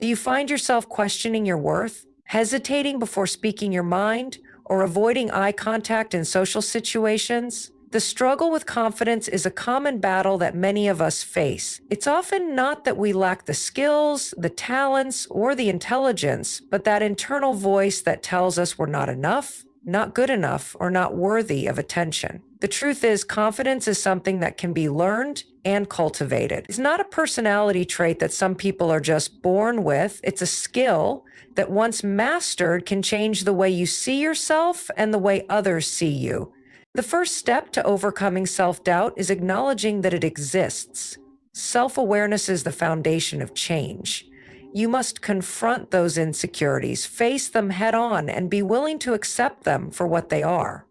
Do you find yourself questioning your worth, hesitating before speaking your mind, or avoiding eye contact in social situations? The struggle with confidence is a common battle that many of us face. It's often not that we lack the skills, the talents, or the intelligence, but that internal voice that tells us we're not enough, not good enough, or not worthy of attention. The truth is, confidence is something that can be learned and cultivated. It's not a personality trait that some people are just born with. It's a skill that, once mastered, can change the way you see yourself and the way others see you. The first step to overcoming self-doubt is acknowledging that it exists. Self-awareness is the foundation of change. You must confront those insecurities, face them head on, and be willing to accept them for what they are.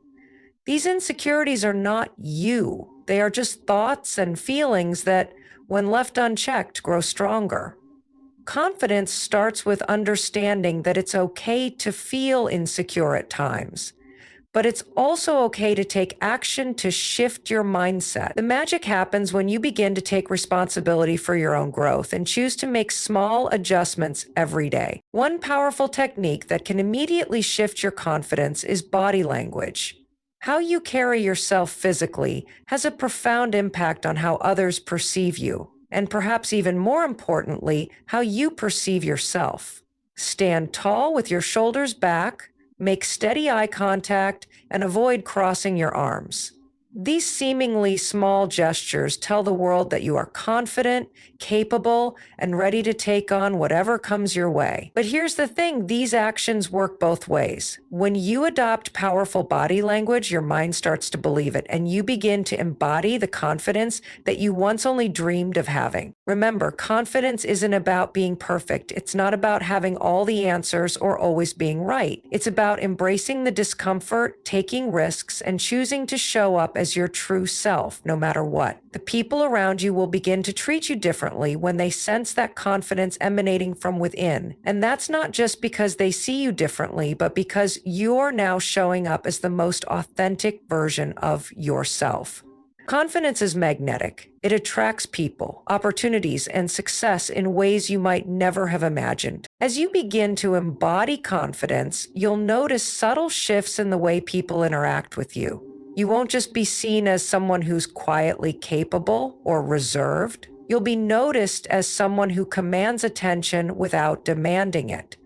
These insecurities are not you. They are just thoughts and feelings that, when left unchecked, grow stronger. Confidence starts with understanding that it's okay to feel insecure at times. But it's also okay to take action to shift your mindset. The magic happens when you begin to take responsibility for your own growth and choose to make small adjustments every day. One powerful technique that can immediately shift your confidence is body language. How you carry yourself physically has a profound impact on how others perceive you, and perhaps even more importantly, how you perceive yourself. Stand tall with your shoulders back. Make steady eye contact and avoid crossing your arms. These seemingly small gestures tell the world that you are confident, capable, and ready to take on whatever comes your way. But here's the thing, these actions work both ways. When you adopt powerful body language, your mind starts to believe it, and you begin to embody the confidence that you once only dreamed of having. Remember, confidence isn't about being perfect. It's not about having all the answers or always being right. It's about embracing the discomfort, taking risks, and choosing to show up as your true self, no matter what. The people around you will begin to treat you differently when they sense that confidence emanating from within. And that's not just because they see you differently, but because you're now showing up as the most authentic version of yourself. Confidence is magnetic. It attracts people, opportunities, and success in ways you might never have imagined. As you begin to embody confidence, you'll notice subtle shifts in the way people interact with you. You won't just be seen as someone who's quietly capable or reserved. You'll be noticed as someone who commands attention without demanding it.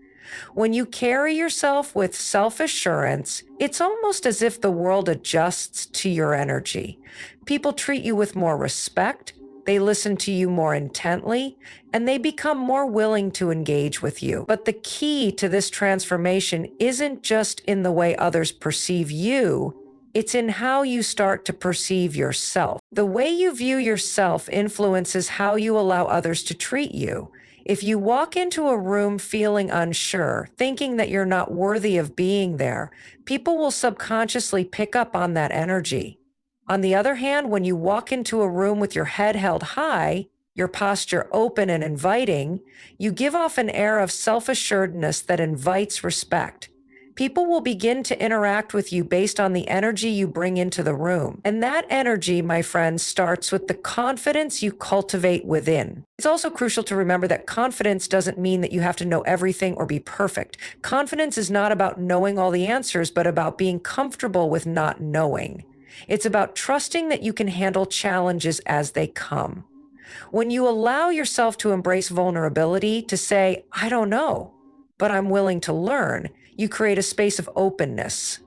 When you carry yourself with self-assurance, it's almost as if the world adjusts to your energy. People treat you with more respect, they listen to you more intently, and they become more willing to engage with you. But the key to this transformation isn't just in the way others perceive you, it's in how you start to perceive yourself. The way you view yourself influences how you allow others to treat you. If you walk into a room feeling unsure, thinking that you're not worthy of being there, people will subconsciously pick up on that energy. On the other hand, when you walk into a room with your head held high, your posture open and inviting, you give off an air of self-assuredness that invites respect. People will begin to interact with you based on the energy you bring into the room. And that energy, my friends, starts with the confidence you cultivate within. It's also crucial to remember that confidence doesn't mean that you have to know everything or be perfect. Confidence is not about knowing all the answers, but about being comfortable with not knowing. It's about trusting that you can handle challenges as they come. When you allow yourself to embrace vulnerability, to say, I don't know, but I'm willing to learn, you create a space of openness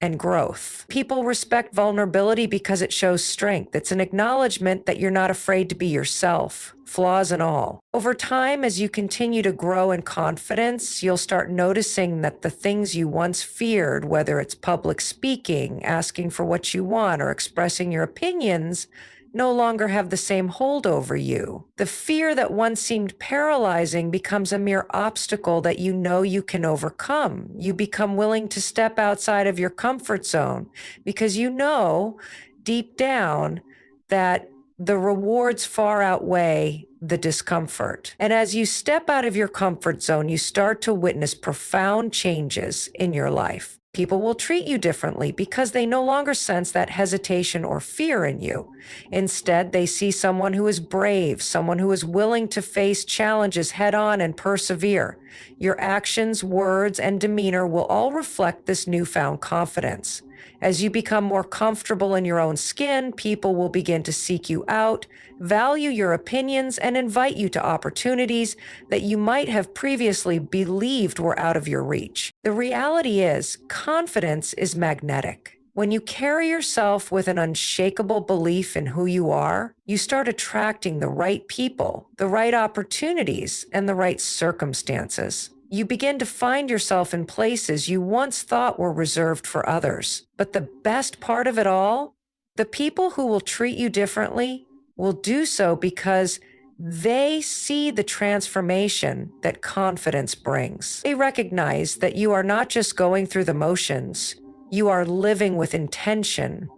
and growth. People respect vulnerability because it shows strength. It's an acknowledgement that you're not afraid to be yourself, flaws and all. Over time, as you continue to grow in confidence, you'll start noticing that the things you once feared, whether it's public speaking, asking for what you want, or expressing your opinions, no longer have the same hold over you. The fear that once seemed paralyzing becomes a mere obstacle that you know you can overcome. You become willing to step outside of your comfort zone because you know deep down that the rewards far outweigh the discomfort. And as you step out of your comfort zone, you start to witness profound changes in your life. People will treat you differently because they no longer sense that hesitation or fear in you. Instead, they see someone who is brave, someone who is willing to face challenges head on and persevere. Your actions, words, and demeanor will all reflect this newfound confidence. As you become more comfortable in your own skin, people will begin to seek you out, value your opinions, and invite you to opportunities that you might have previously believed were out of your reach. The reality is, confidence is magnetic. When you carry yourself with an unshakable belief in who you are, you start attracting the right people, the right opportunities, and the right circumstances. You begin to find yourself in places you once thought were reserved for others. But the best part of it all, the people who will treat you differently will do so because they see the transformation that confidence brings. They recognize that you are not just going through the motions, you are living with intention,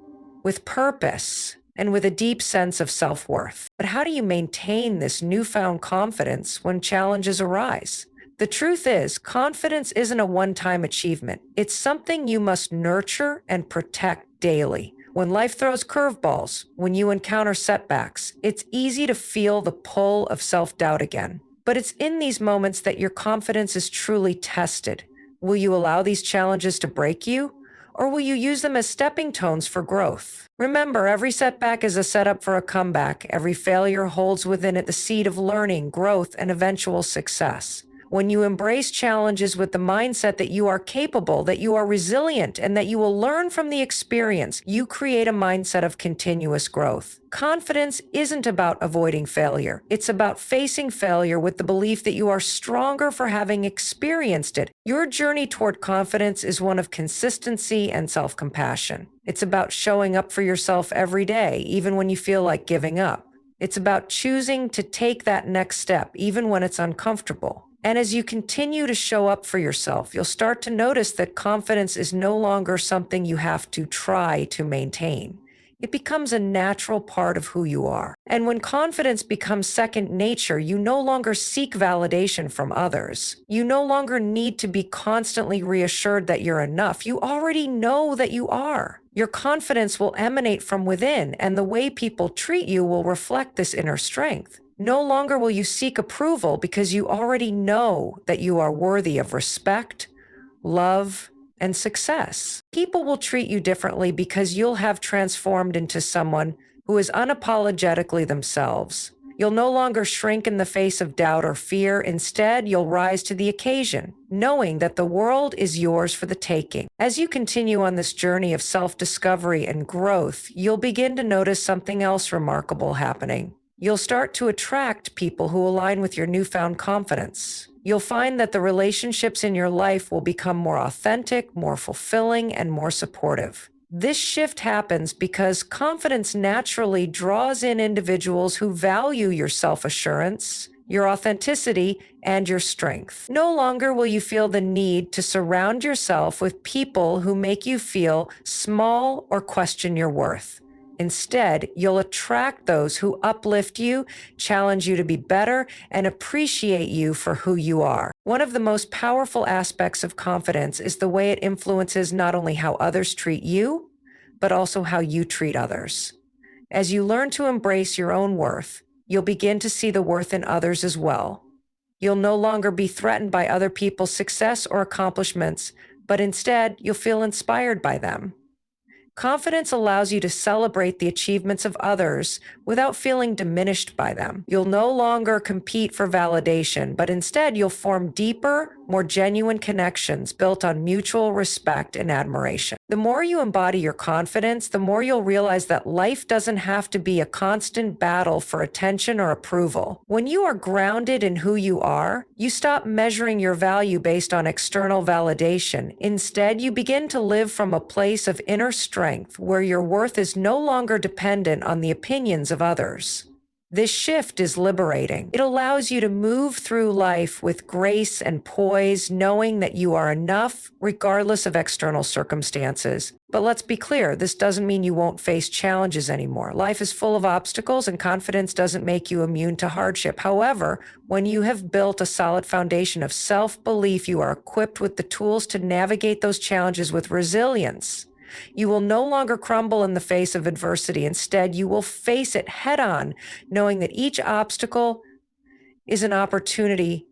with purpose, and with a deep sense of self-worth. But how do you maintain this newfound confidence when challenges arise? The truth is, confidence isn't a one-time achievement. It's something you must nurture and protect daily. When life throws curveballs, when you encounter setbacks, it's easy to feel the pull of self-doubt again. But it's in these moments that your confidence is truly tested. Will you allow these challenges to break you? Or will you use them as stepping stones for growth? Remember, every setback is a setup for a comeback. Every failure holds within it the seed of learning, growth, and eventual success. When you embrace challenges with the mindset that you are capable, that you are resilient, and that you will learn from the experience, you create a mindset of continuous growth. Confidence isn't about avoiding failure. It's about facing failure with the belief that you are stronger for having experienced it. Your journey toward confidence is one of consistency and self-compassion. It's about showing up for yourself every day, even when you feel like giving up. It's about choosing to take that next step, even when it's uncomfortable. And as you continue to show up for yourself, you'll start to notice that confidence is no longer something you have to try to maintain. It becomes a natural part of who you are. And when confidence becomes second nature, you no longer seek validation from others. You no longer need to be constantly reassured that you're enough. You already know that you are. Your confidence will emanate from within, and the way people treat you will reflect this inner strength. No longer will you seek approval because you already know that you are worthy of respect, love, and success. People will treat you differently because you'll have transformed into someone who is unapologetically themselves. You'll no longer shrink in the face of doubt or fear. Instead, you'll rise to the occasion, knowing that the world is yours for the taking. As you continue on this journey of self-discovery and growth, you'll begin to notice something else remarkable happening. You'll start to attract people who align with your newfound confidence. You'll find that the relationships in your life will become more authentic, more fulfilling, and more supportive. This shift happens because confidence naturally draws in individuals who value your self-assurance, your authenticity, and your strength. No longer will you feel the need to surround yourself with people who make you feel small or question your worth. Instead, you'll attract those who uplift you, challenge you to be better, and appreciate you for who you are. One of the most powerful aspects of confidence is the way it influences not only how others treat you, but also how you treat others. As you learn to embrace your own worth, you'll begin to see the worth in others as well. You'll no longer be threatened by other people's success or accomplishments, but instead, you'll feel inspired by them. Confidence allows you to celebrate the achievements of others without feeling diminished by them. You'll no longer compete for validation, but instead you'll form deeper, more genuine connections built on mutual respect and admiration. The more you embody your confidence, the more you'll realize that life doesn't have to be a constant battle for attention or approval. When you are grounded in who you are, you stop measuring your value based on external validation. Instead, you begin to live from a place of inner strength where your worth is no longer dependent on the opinions of others. This shift is liberating. It allows you to move through life with grace and poise, knowing that you are enough regardless of external circumstances. But let's be clear, this doesn't mean you won't face challenges anymore. Life is full of obstacles, and confidence doesn't make you immune to hardship. However, when you have built a solid foundation of self-belief, you are equipped with the tools to navigate those challenges with resilience. You will no longer crumble in the face of adversity. Instead, you will face it head on, knowing that each obstacle is an opportunity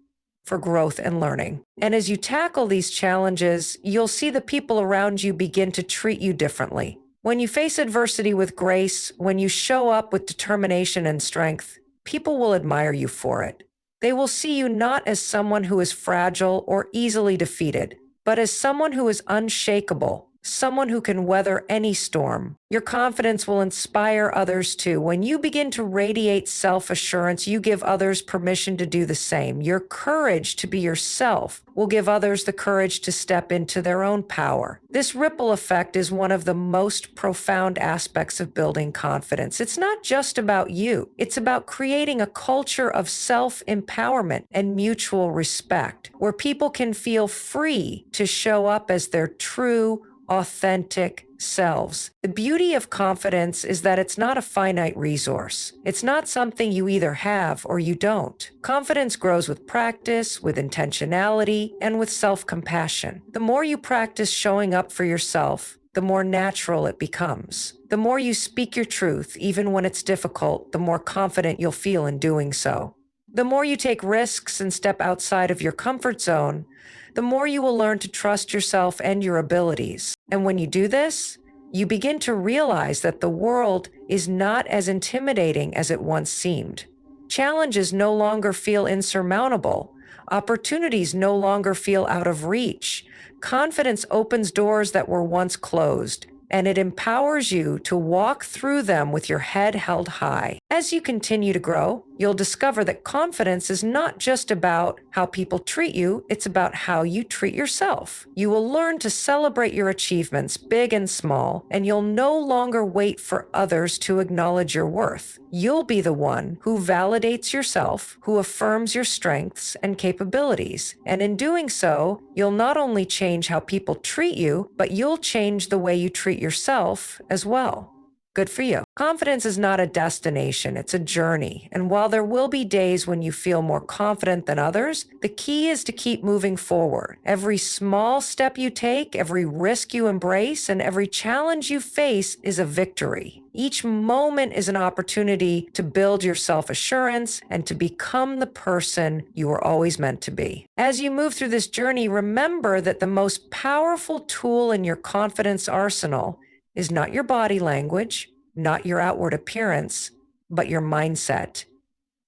for growth and learning. And as you tackle these challenges, you'll see the people around you begin to treat you differently. When you face adversity with grace, when you show up with determination and strength, people will admire you for it. They will see you not as someone who is fragile or easily defeated, but as someone who is unshakable, someone who can weather any storm. Your confidence will inspire others too. When you begin to radiate self-assurance, you give others permission to do the same. Your courage to be yourself will give others the courage to step into their own power. This ripple effect is one of the most profound aspects of building confidence. It's not just about you. It's about creating a culture of self-empowerment and mutual respect, where people can feel free to show up as their true, authentic selves. The beauty of confidence is that it's not a finite resource. It's not something you either have or you don't. Confidence grows with practice, with intentionality, and with self-compassion. The more you practice showing up for yourself, the more natural it becomes. The more you speak your truth, even when it's difficult, the more confident you'll feel in doing so. The more you take risks and step outside of your comfort zone, the more you will learn to trust yourself and your abilities. And when you do this, you begin to realize that the world is not as intimidating as it once seemed. Challenges no longer feel insurmountable. Opportunities no longer feel out of reach. Confidence opens doors that were once closed, and it empowers you to walk through them with your head held high. As you continue to grow, you'll discover that confidence is not just about how people treat you, it's about how you treat yourself. You will learn to celebrate your achievements, big and small, and you'll no longer wait for others to acknowledge your worth. You'll be the one who validates yourself, who affirms your strengths and capabilities. And in doing so, you'll not only change how people treat you, but you'll change the way you treat yourself as well. Good for you. Confidence is not a destination, it's a journey. And while there will be days when you feel more confident than others, the key is to keep moving forward. Every small step you take, every risk you embrace, and every challenge you face is a victory. Each moment is an opportunity to build your self-assurance and to become the person you were always meant to be. As you move through this journey, remember that the most powerful tool in your confidence arsenal is not your body language, not your outward appearance, but your mindset.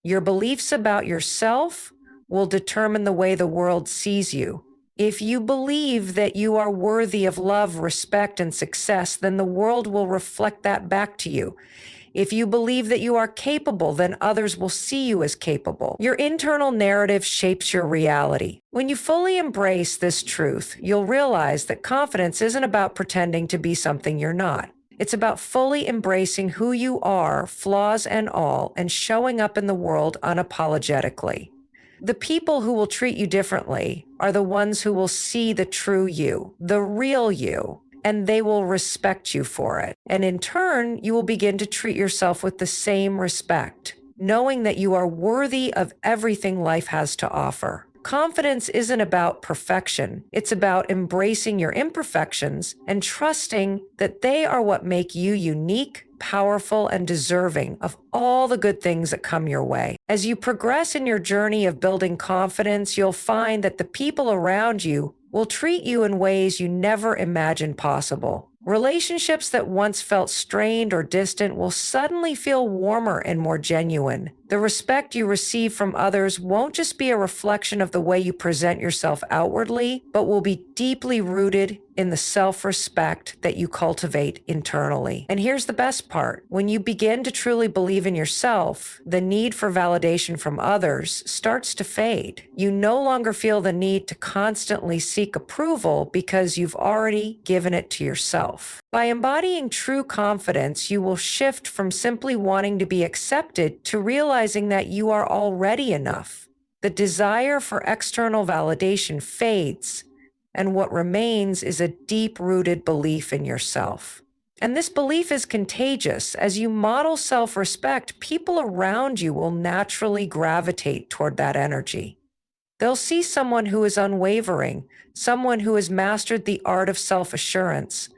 Your beliefs about yourself will determine the way the world sees you. If you believe that you are worthy of love, respect, and success, then the world will reflect that back to you. If you believe that you are capable, then others will see you as capable. Your internal narrative shapes your reality. When you fully embrace this truth, you'll realize that confidence isn't about pretending to be something you're not. It's about fully embracing who you are, flaws and all, and showing up in the world unapologetically. The people who will treat you differently are the ones who will see the true you, the real you, and they will respect you for it. And in turn, you will begin to treat yourself with the same respect, knowing that you are worthy of everything life has to offer. Confidence isn't about perfection. It's about embracing your imperfections and trusting that they are what make you unique, powerful, and deserving of all the good things that come your way. As you progress in your journey of building confidence, you'll find that the people around you will treat you in ways you never imagined possible. Relationships that once felt strained or distant will suddenly feel warmer and more genuine. The respect you receive from others won't just be a reflection of the way you present yourself outwardly, but will be deeply rooted in the self-respect that you cultivate internally. And here's the best part. When you begin to truly believe in yourself, the need for validation from others starts to fade. You no longer feel the need to constantly seek approval because you've already given it to yourself. By embodying true confidence, you will shift from simply wanting to be accepted to realizing that you are already enough. The desire for external validation fades, and what remains is a deep-rooted belief in yourself. And this belief is contagious. As you model self-respect, people around you will naturally gravitate toward that energy. They'll see someone who is unwavering, someone who has mastered the art of self-assurance,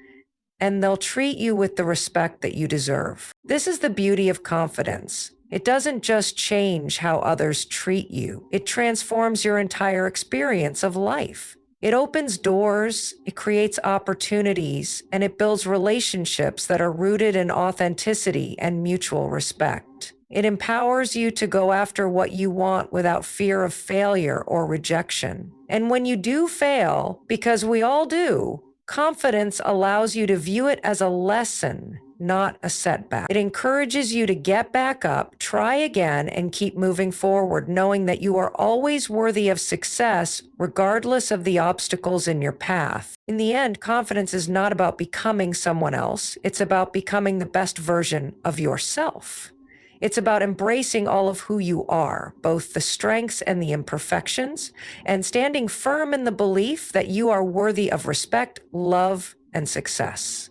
and they'll treat you with the respect that you deserve. This is the beauty of confidence. It doesn't just change how others treat you, it transforms your entire experience of life. It opens doors, it creates opportunities, and it builds relationships that are rooted in authenticity and mutual respect. It empowers you to go after what you want without fear of failure or rejection. And when you do fail, because we all do, confidence allows you to view it as a lesson, not a setback. It encourages you to get back up, try again, and keep moving forward, knowing that you are always worthy of success, regardless of the obstacles in your path. In the end, confidence is not about becoming someone else. It's about becoming the best version of yourself. It's about embracing all of who you are, both the strengths and the imperfections, and standing firm in the belief that you are worthy of respect, love, and success.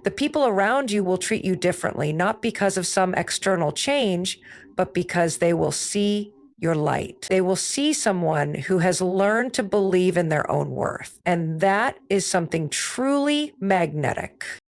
The people around you will treat you differently, not because of some external change, but because they will see your light. They will see someone who has learned to believe in their own worth. And that is something truly magnetic.